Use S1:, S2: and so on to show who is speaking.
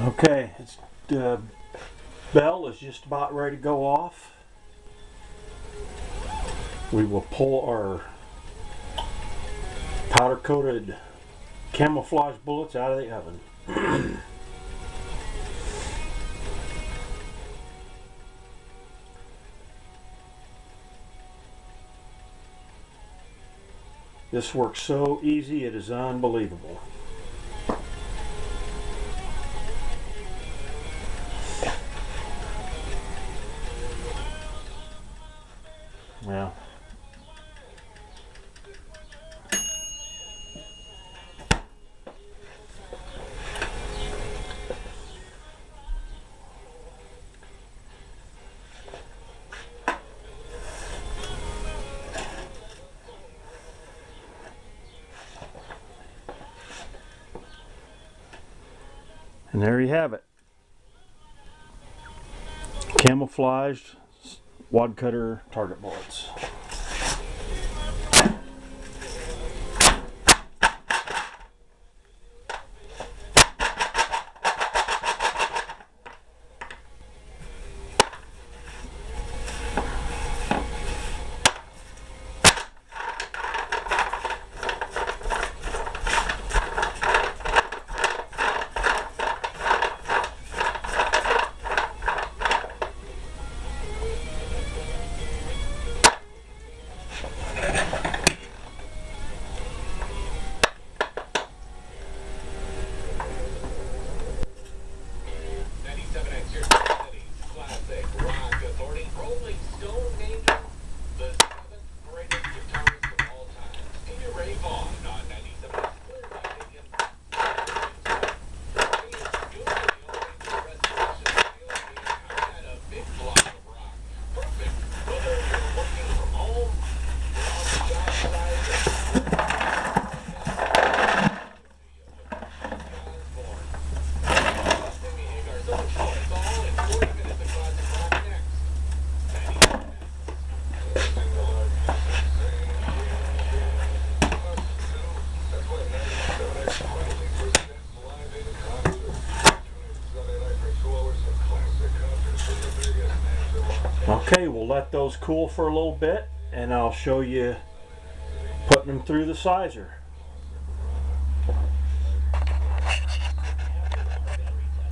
S1: Okay, the bell is just about ready to go off. We will pull our powder coated camouflage bullets out of the oven. This works so easy, it is unbelievable. Yeah. And there you have it. Camouflaged wad cutter target bullets. Okay, we'll let those cool for a little bit and I'll show you putting them through the sizer.